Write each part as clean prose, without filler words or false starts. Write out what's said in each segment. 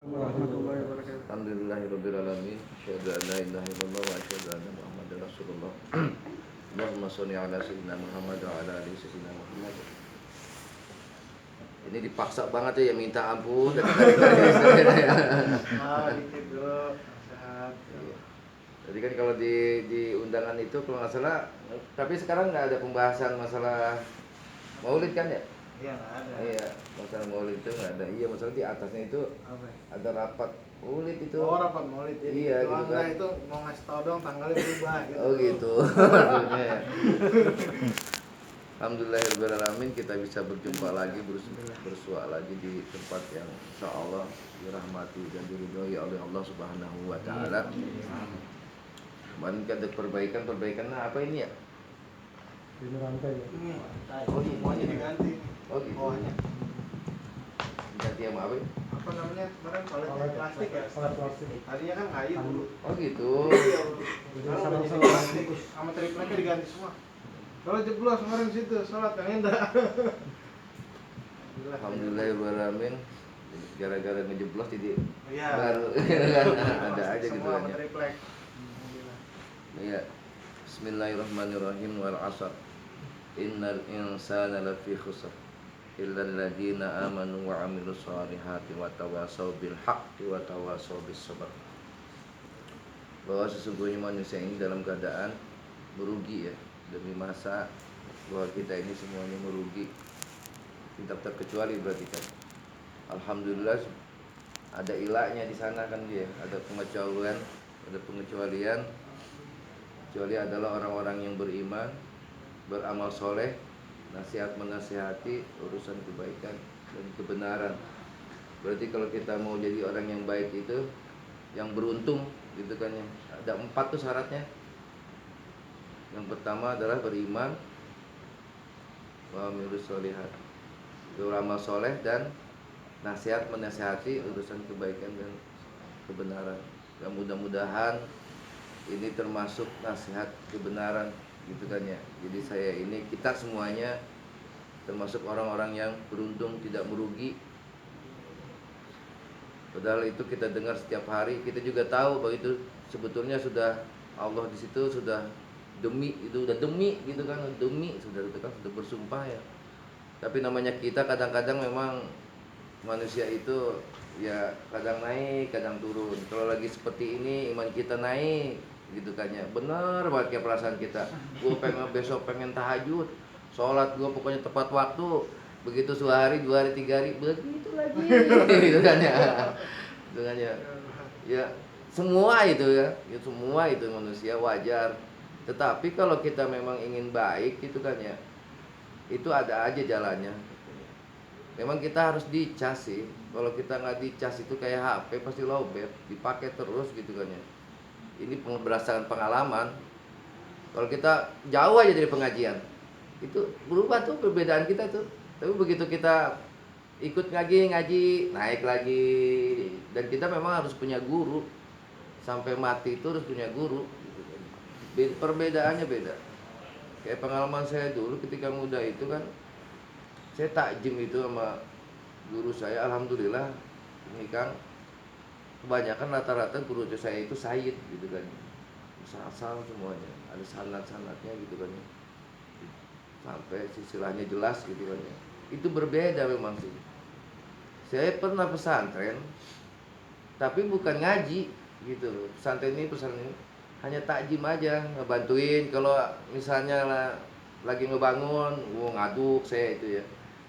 warahmatullahi wabarakatuh. Alhamdulillahirabbil alamin. Asyhadu an la ilaha illallah wa asyhadu anna Muhammadar Rasulullah. Allahumma shalli ala sayyidina Muhammad wa ala ali sayyidina Muhammad. Ini dipaksa banget ya minta ampun dari tadi. Dikit bro, sehat. Jadi kan kalau di undangan itu kalau nggak salah, tapi sekarang nggak ada pembahasan masalah maulid kan ya? Iya nggak ada. Iya, masalah maulid itu nggak ada. Iya, masalah di atasnya itu Apa? ada rapat maulid itu. Oh, rapat maulid ya. Iya, gitu kan. Itu mau ngasih tau dong tanggalnya berubah gitu. Oh gitu. Maksudnya ya. Alhamdulillahirrahmanirrahim, kita bisa berjumpa lagi, bersua lagi di tempat yang insya Allah dirahmati dan diridhoi oleh Allah Subhanahu wa Ta'ala. Kemarin kan ada perbaikan apa ini ya? Ini rantai ya. Ini. Oh, ini Semuanya diganti. Oh gitu. Bawahnya. Ganti sama apa? Apa namanya? Kemarin palet plastik ya. Palet plastik. Tadinya kan kayu dulu. Oh gitu. Iya. Jadi Sekarang udah jadi sama-sama plastik. Sama tripleknya diganti semua. Kalau jeblos kemarin situ sholat yang indah. Alhamdulillahirrahmanirrahim. Gara-gara ngejeblos jadi Iya. baru ada aja gitu semua kan sama ya. triplek. Iya. Bismillahirrahmanirrahim wal 'asr. Innal insana lafi khusr illa alladziina amanu wa 'amilus shalihati wa tawashaw bil haqqi wa tawashaw bis sabr. Bahwa sesungguhnya manusia ini dalam keadaan merugi ya, demi masa bahwa kita ini semuanya merugi, tidak terkecuali berarti kan. Alhamdulillah ada ilahnya di sana kan dia, ada pengecualian, kecuali adalah orang-orang yang beriman, beramal soleh, nasihat menasihati urusan kebaikan dan kebenaran. Berarti kalau kita mau jadi orang yang baik itu, yang beruntung gitu kan ya, ada 4 tuh syaratnya. Yang pertama adalah beriman, wa amilus sholihat, beramal soleh dan nasihat menasihati urusan kebaikan dan kebenaran. Dan mudah-mudahan ini termasuk nasihat kebenaran gitu kan ya. Jadi saya ini, kita semuanya termasuk orang-orang yang beruntung, tidak merugi. Padahal itu kita dengar setiap hari, kita juga tahu bahwa itu sebetulnya sudah Allah di situ sudah demi, itu udah demi gitu kan, demi sudah itu kan sudah bersumpah ya. Tapi namanya kita kadang-kadang memang manusia itu ya kadang naik, kadang turun. Kalau lagi seperti ini iman kita naik gitu kan ya. Bener banget kayak perasaan kita. Gue besok pengen tahajud, sholat gue pokoknya tepat waktu. Begitu sehari, 2 hari, 3 hari, begitu lagi gitu kan ya. Gitu kan ya. Ya semua itu ya, semua itu manusia wajar. Tetapi kalau kita memang ingin baik gitu kan ya, itu ada aja jalannya. Memang kita harus dicas sih. Kalau kita nggak dicas itu kayak HP pasti lowbat, dipakai terus gitu kan ya. Ini berdasarkan pengalaman. Kalau kita jauh aja dari pengajian, itu berubah tuh perbedaan kita tuh. Tapi begitu kita ikut ngaji, naik lagi. Dan kita memang harus punya guru. Sampai mati itu harus punya guru. Perbedaannya beda. Kayak pengalaman saya dulu ketika muda itu kan, saya takjim itu sama guru saya. Alhamdulillah ini kan kebanyakan rata-rata guru saya itu sayyid gitu kan, asal semuanya ada sanad-sanadnya gitu kan, sampai silsilahnya jelas gitu kan. Itu berbeda memang sih. Saya pernah pesantren tapi bukan ngaji gitu. Pesantren ini hanya takjim aja, ngebantuin kalau misalnya lagi ngebangun, ngaduk saya itu ya.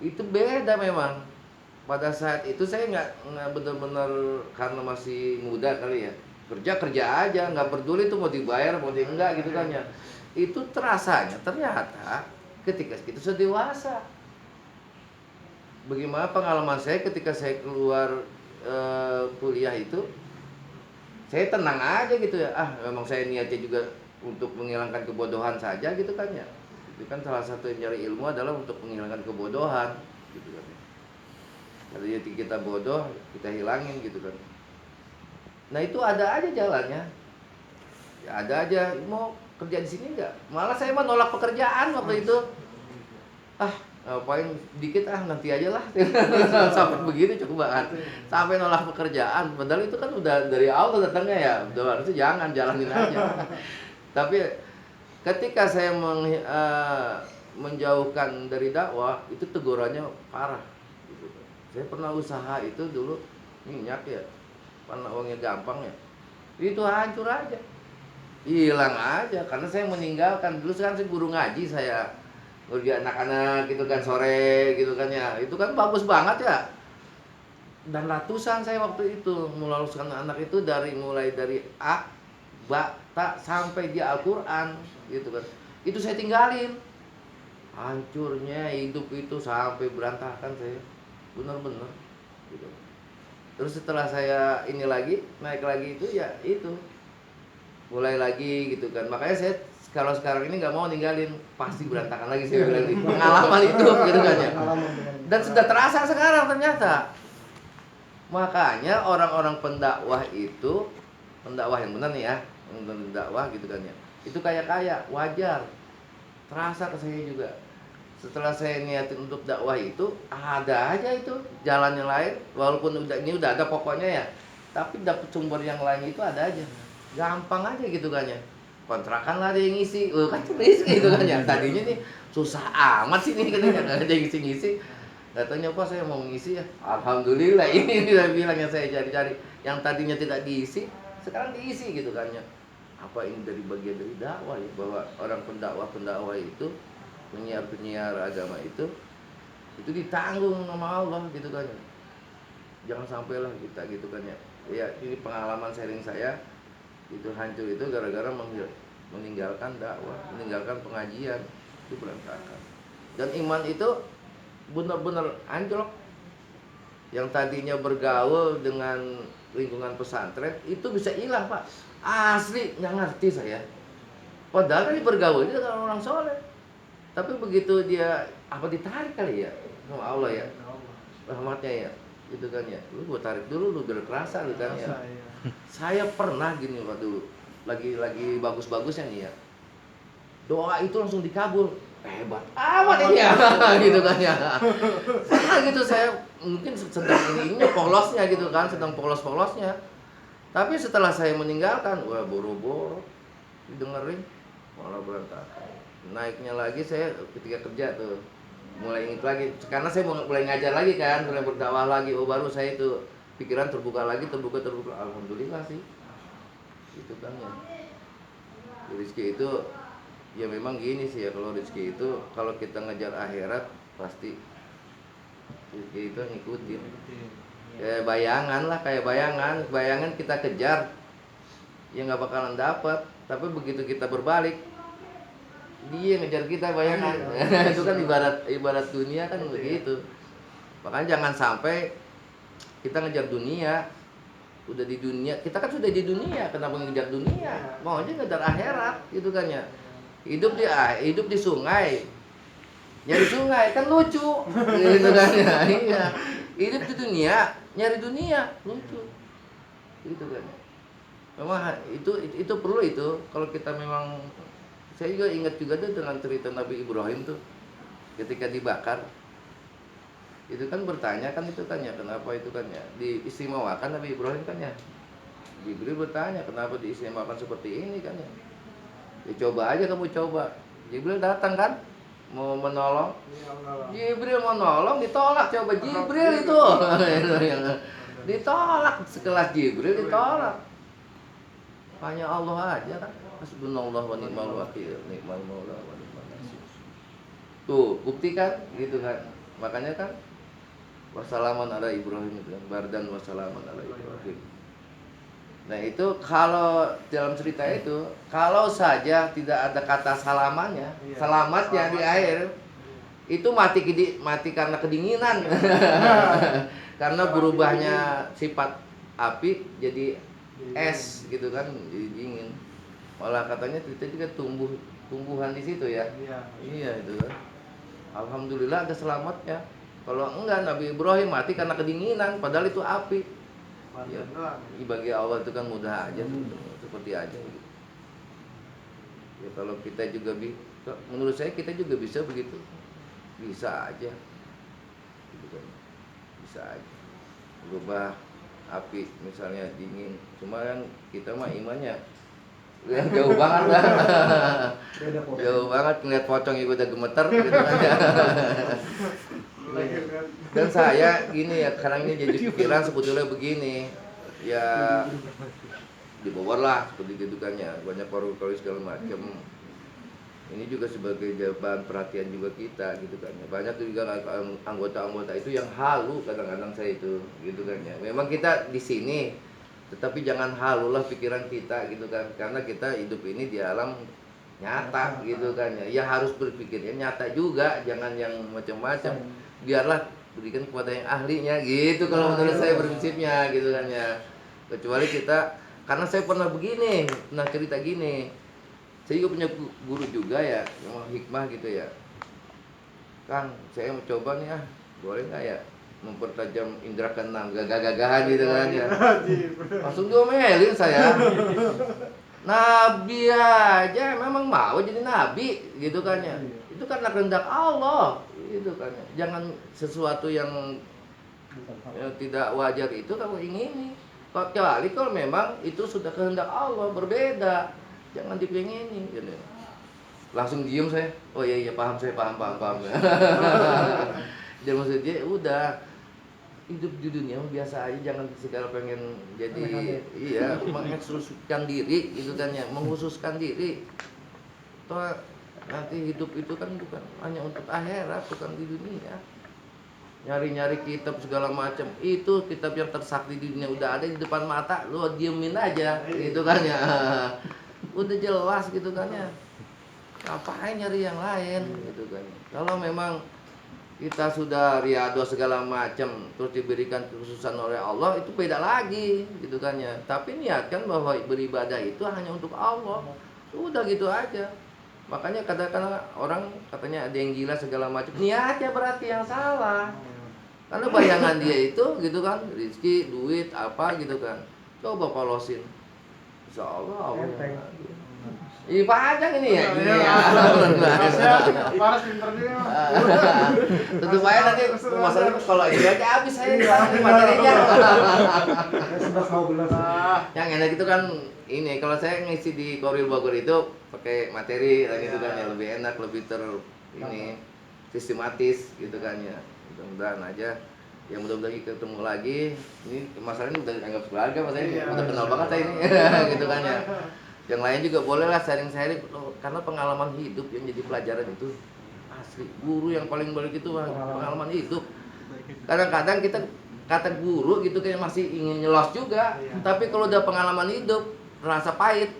Itu beda memang. Pada saat itu saya nggak benar-benar, karena masih muda kali ya, kerja aja, nggak peduli tuh mau dibayar mau enggak gitu kan ya. Itu terasanya ternyata ketika kita sudah dewasa. Bagaimana pengalaman saya ketika saya keluar kuliah itu, saya tenang aja gitu ya. Memang saya niatnya juga untuk menghilangkan kebodohan saja gitu kan ya. Itu kan salah satu yang nyari ilmu adalah untuk menghilangkan kebodohan gitu kan. Kalau kita bodoh, kita hilangin gitu kan. Nah itu ada aja jalannya. Ya ada aja, mau kerja di sini enggak? Malah saya mah nolak pekerjaan waktu itu. ngapain dikit nanti aja lah. Sampai begitu cobaan, sampai nolak pekerjaan, padahal itu kan udah dari Allah datangnya ya, udah harusnya jangan, jalanin aja. Tapi ketika saya menjauhkan dari dakwah, itu tegurannya parah gitu. Saya pernah usaha itu dulu minyak ya, karena uangnya gampang ya, itu hancur aja, hilang aja, karena saya meninggalkan. Dulu kan saya guru ngaji, saya ngerjain anak-anak gitu kan sore gitu kan ya, itu kan bagus banget ya. Dan ratusan saya waktu itu meluluskan anak itu mulai dari A, Ba, Ta sampai dia Al-Quran gitu kan. Itu saya tinggalin. Hancurnya hidup itu sampai berantakan saya, bener-bener gitu. Terus setelah saya ini lagi naik lagi itu ya itu mulai lagi gitu kan. Makanya saya kalau sekarang ini nggak mau ninggalin, pasti berantakan lagi saya bilang gitu. Pengalaman itu gitu kan ya. Dan sudah terasa sekarang ternyata. Makanya orang-orang pendakwah itu, pendakwah yang benar nih ya, pendakwah gitu kan ya, itu kaya-kaya, wajar. Terasa ke saya juga. Setelah saya niatin untuk dakwah itu, ada aja itu jalannya lain, walaupun ini udah ada pokoknya ya, tapi dapat sumber yang lain itu ada aja. Gampang aja gitu kan ya. Kontrakan lah ada yang ngisi, kan isi gitu kan ya. Tadinya nih susah amat sih nih katanya, nggak ada yang ngisi-ngisi. Katanya Pak saya mau ngisi ya, alhamdulillah ini dia bilang yang saya cari-cari, yang tadinya tidak diisi, sekarang diisi gitu kan ya. Apa ini dari bagian dari dakwah ya, bahwa orang pendakwah itu, penyiar agama itu ditanggung sama Allah gitu kan ya. Jangan sampailah kita gitu kan ya. Ya ini pengalaman sharing saya. Itu hancur itu gara-gara meninggalkan dakwah, meninggalkan pengajian, itu berantakan. Dan iman itu benar-benar anjlok. Yang tadinya bergaul dengan lingkungan pesantren itu bisa hilang Pak, asli nggak ngerti saya. Padahal kan bergaul itu dengan orang soleh, tapi begitu dia ditarik kali ya sama Allah ya, rahmatnya ya, gitu kan ya. Lu gua tarik dulu, lu biar kerasa lu kan ya. Saya pernah gini Pak dulu, lagi bagus-bagusnya nih ya, doa itu langsung dikabul, hebat amat ini ya, gitu kan ya. Gitu saya mungkin sedang ininya polosnya gitu kan, sedang polos-polosnya. Tapi setelah saya meninggalkan, wah boro-boro didengerin malah berantakan. Naiknya lagi saya ketika kerja tuh mulai ingat lagi, karena saya mulai ngajar lagi kan, mulai berdakwah lagi. Oh baru saya itu pikiran terbuka lagi, terbuka. Alhamdulillah sih, itu kan ya. Rezeki itu ya memang gini sih ya, kalau rezeki itu kalau kita ngejar akhirat pasti rezeki itu ngikutin. Kayak bayangan lah, kayak bayangan kita kejar ya nggak bakalan dapat. Tapi begitu kita berbalik, dia ngejar kita bayangan. Itu kan ibarat dunia kan begitu. Makanya jangan sampai kita ngejar dunia, udah di dunia, kita kan sudah di dunia, kenapa ngejar dunia? Mau aja ngejar akhirat gitu kan ya. Hidup di sungai, nyari sungai kan lucu, gitu kan ya. Iya. Hidup di dunia, nyari dunia lucu, gitu kan. Memang itu perlu itu. Kalau kita memang, saya juga ingat juga tuh dengan cerita Nabi Ibrahim tuh, ketika dibakar. Itu kan bertanya kan itu kan ya, kenapa itu kan ya diistimewakan Nabi Ibrahim kan ya. Jibril bertanya kenapa diistimewakan seperti ini kan ya. Coba aja kamu coba. Jibril datang kan mau menolong. Jibril mau nolong ditolak, coba Jibril itu. Ditolak, sekelas Jibril ditolak. Hanya Allah aja kan. Hasbunallah wa ni'mal wakil, ni'mal maula wa ni'mal nasir. Tuh, buktikan gitu kan. Makanya kan wassalamun ala Ibrahim itu kan, bardan wassalamun ala Ibrahim. Nah itu kalau dalam cerita itu, kalau saja tidak ada kata salamannya, selamatnya di air, itu mati karena kedinginan. Karena berubahnya sifat api jadi es gitu kan, jadi dingin. Malah katanya cerita juga tumbuhan di situ ya. Iya itu kan. Alhamdulillah ada selamatnya. Kalau enggak, Nabi Ibrahim mati karena kedinginan, padahal itu api. Ya, bagi Allah itu kan mudah aja, seperti aja. Ya kalau kita juga menurut saya kita juga bisa begitu. bisa aja gitu kan, bisa aja berubah. Api misalnya dingin, cuma kan kita mah imannya yang jauh banget lah. Beda kok. Jauh banget, ngeliat pocong juga udah gemeter gitu kan. Dan saya gini ya, sekarang ini jadi pikiran sebetulnya begini ya, di Bogor lah seperti itu kan ya, banyak korupsi segala macam. Ini juga sebagai jawaban perhatian juga kita gitu kan ya. Banyak juga anggota-anggota itu yang halu kadang-kadang saya itu gitu kan ya. Memang kita di sini, tetapi jangan halu lah pikiran kita gitu kan, karena kita hidup ini di alam nyata gitu kan ya. Ya harus berpikirnya nyata juga, jangan yang macam-macam. Biarlah berikan kepada yang ahlinya gitu kalau menurut saya prinsipnya gitu kan ya. Kecuali kita, karena saya pernah begini, pernah cerita gini. Saya juga punya guru juga ya, yang hikmah gitu ya. Kang, saya mau coba nih boleh nggak ya mempertajam indera keenam, gagah-gagahan gitu kan ya. Langsung diomelin saya. Nabi aja memang mau jadi nabi gitu kan ya. Itu karena kehendak Allah gitu kan ya. Jangan sesuatu yang tidak wajar itu kamu ingini. Kecuali kalau memang itu sudah kehendak Allah, berbeda. Jangan dipengini gitu. Langsung diem saya. Oh iya paham saya, paham. Jadi maksudnya udah hidup di dunia biasa aja, jangan segala pengen jadi iya mengeksklusifkan diri gitu kan ya, mengkhususkan diri. Toh nanti hidup itu kan bukan hanya untuk akhirat, bukan di dunia. Nyari-nyari kitab segala macam, itu kitab yang tersakti di dunia udah ada di depan mata, lu diemin aja gitu kan ya. Udah jelas gitu kan ya, ngapain nyari yang lain gitu kan. Kalau memang kita sudah riado segala macam terus diberikan kekhususan oleh Allah, itu beda lagi gitu kan ya. Tapi niatkan bahwa beribadah itu hanya untuk Allah, udah gitu aja. Makanya kadang-kadang orang katanya ada yang gila segala macam, niatnya berarti yang salah. Karena bayangan dia itu gitu kan, rezeki, duit, apa gitu kan. Coba polosin, insya Allah. Ih panjang ini ya. Paras pinter juga. Tentu aja nanti masalahnya kalau ini aja habis saya materinya. Yang enak itu kan ini, kalau saya ngisi di Korwil Bogor itu pakai materi dan itu kan ya lebih enak, lebih ini sistematis gitu kan ya. Mudah-mudahan aja yang mudah-mudahan ketemu lagi. Ini masalahnya udah dianggap keluarga, maksudnya udah kenal banget saya ini gitu kan ya. Yang lain juga bolehlah sharing-sharing, karena pengalaman hidup yang jadi pelajaran itu asli. Guru yang paling baik itu pengalaman hidup. Kadang-kadang kita kata guru gitu kayak masih ingin nyelos juga, tapi kalau udah pengalaman hidup rasa pahit,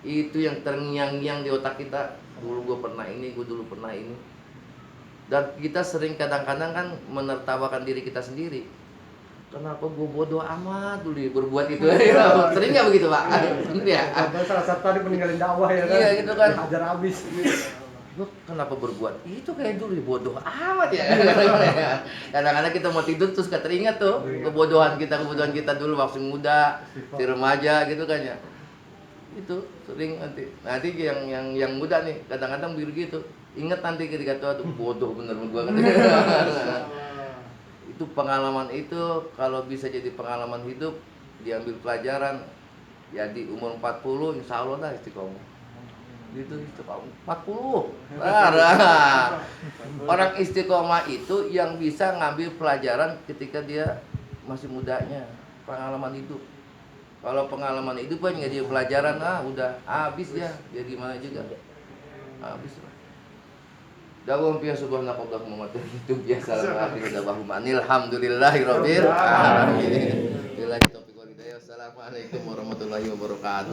itu yang terngiang-ngiang di otak kita. Dulu gue pernah ini, gue dulu pernah ini. Dan kita sering kadang-kadang kan menertawakan diri kita sendiri. Kenapa gue bodoh amat dulu berbuat itu? Sering nggak begitu Pak? Bener ya? Salah satu tadi meninggalin dakwah ya kan? Iya gitu kan. Hajar habis. Lu kenapa berbuat itu kayak dulu bodoh amat ya? Kadang-kadang kita mau tidur terus gak teringat tuh kebodohan kita dulu waktu muda, di remaja gitu kan ya. Itu sering nanti yang muda nih kadang-kadang begitu. Ingat nanti ketika tua tuh bodoh bener gua kan. Itu pengalaman itu kalau bisa jadi pengalaman hidup, diambil pelajaran ya di umur 40 insya Allah dah istiqomah gitu, istiqomah 40 orang istiqomah itu yang bisa ngambil pelajaran ketika dia masih mudanya, pengalaman hidup. Kalau pengalaman hidup kan nggak dia pelajaran, udah habis ya, dia gimana juga habis lah. Dawam pia subhanakallahumma wa bihamdika assalamualaikum alhamdulillahirabbil alamin. Wassalamualaikum warahmatullahi wabarakatuh.